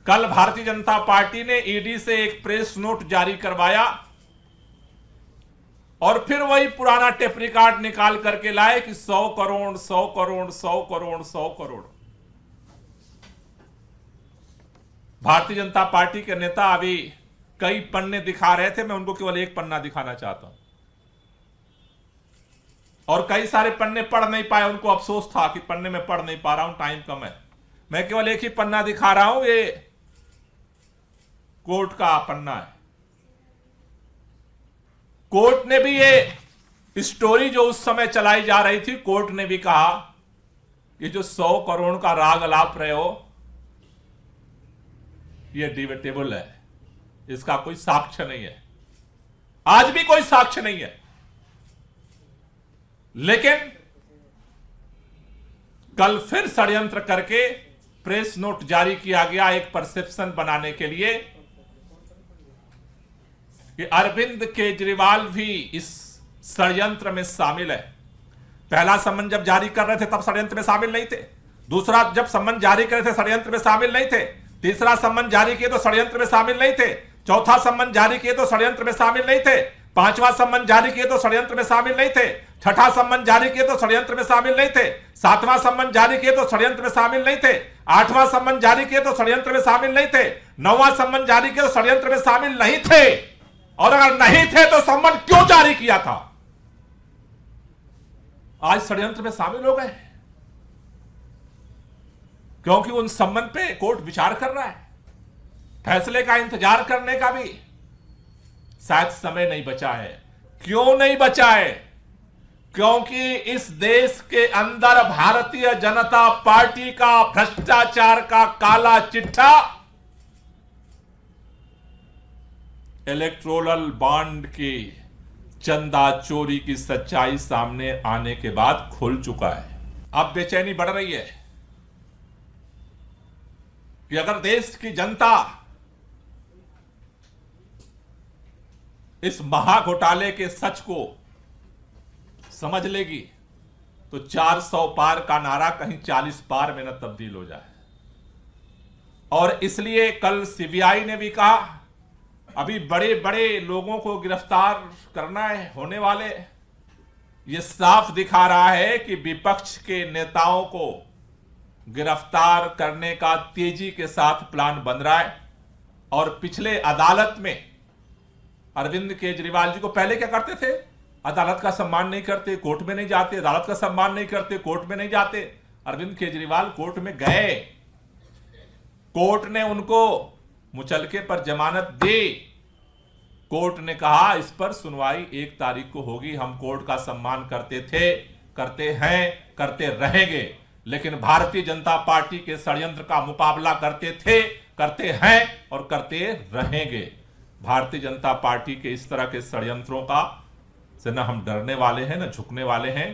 कल भारतीय जनता पार्टी ने ईडी से एक प्रेस नोट जारी करवाया और फिर वही पुराना टेप रिकॉर्ड निकाल करके लाए कि 100 करोड़ 100 करोड़ 100 करोड़ 100 करोड़। भारतीय जनता पार्टी के नेता अभी कई पन्ने दिखा रहे थे, मैं उनको केवल एक पन्ना दिखाना चाहता हूं और कई सारे पन्ने पढ़ नहीं पाए, उनको अफसोस था कि पन्ने में पढ़ नहीं पा रहा हूं, टाइम कम है। मैं केवल एक ही पन्ना दिखा रहा हूं, ये कोर्ट का पन्ना है। कोर्ट ने भी ये स्टोरी जो उस समय चलाई जा रही थी, कोर्ट ने भी कहा कि जो 100 करोड़ का राग अलाप रहे हो ये डिबेटेबल है, इसका कोई साक्ष्य नहीं है, आज भी कोई साक्ष्य नहीं है। लेकिन कल फिर षड्यंत्र करके प्रेस नोट जारी किया गया एक परसेप्शन बनाने के लिए कि अरविंद केजरीवाल भी इस षड्यंत्र में शामिल है। पहला सम्मन जब जारी कर रहे थे तब षड्यंत्र में शामिल नहीं थे, दूसरा जब सम्मन जारी कर रहे थे षड्यंत्र में शामिल नहीं थे, तीसरा सम्मन जारी किए तो षड्यंत्र में शामिल नहीं थे, चौथा सम्मन जारी किए तो षड्यंत्र में शामिल नहीं थे, पांचवा सम्मन जारी किए तो षड्यंत्र में शामिल नहीं थे, छठा सम्मन जारी किए तो षड्यंत्र में शामिल नहीं थे, सातवां सम्मन जारी किए तो षड्यंत्र में शामिल नहीं थे, आठवां सम्मन जारी किए तो षड्यंत्र में शामिल नहीं थे, नौवां सम्मन जारी किए तो षड्यंत्र में शामिल नहीं थे। और अगर नहीं थे तो सम्मन क्यों जारी किया था? आज षड्यंत्र में शामिल हो गए क्योंकि उन सम्मन पे कोर्ट विचार कर रहा है, फैसले का इंतजार करने का भी शायद समय नहीं बचा है। क्यों नहीं बचा है? क्योंकि इस देश के अंदर भारतीय जनता पार्टी का भ्रष्टाचार का काला चिट्ठा इलेक्टोरल बॉन्ड की चंदा चोरी की सच्चाई सामने आने के बाद खुल चुका है। अब बेचैनी बढ़ रही है कि अगर देश की जनता इस महाघोटाले के सच को समझ लेगी तो 400 पार का नारा कहीं 40 पार में न तब्दील हो जाए। और इसलिए कल सीबीआई ने भी कहा अभी बड़े बड़े लोगों को गिरफ्तार करना है, होने वाले। यह साफ दिखा रहा है कि विपक्ष के नेताओं को गिरफ्तार करने का तेजी के साथ प्लान बन रहा है। और पिछले अदालत में अरविंद केजरीवाल जी को पहले क्या करते थे? अदालत का सम्मान नहीं करते, कोर्ट में नहीं जाते, अदालत का सम्मान नहीं करते, कोर्ट में नहीं जाते। अरविंद केजरीवाल कोर्ट में गए, कोर्ट ने उनको मुचलके पर जमानत दी। कोर्ट ने कहा इस पर सुनवाई 1 तारीख को होगी। हम कोर्ट का सम्मान करते थे, करते हैं, करते रहेंगे, लेकिन भारतीय जनता पार्टी के षड्यंत्र का मुकाबला करते थे, करते हैं और करते रहेंगे। भारतीय जनता पार्टी के इस तरह के षड्यंत्रों का से न हम डरने वाले हैं, न झुकने वाले हैं।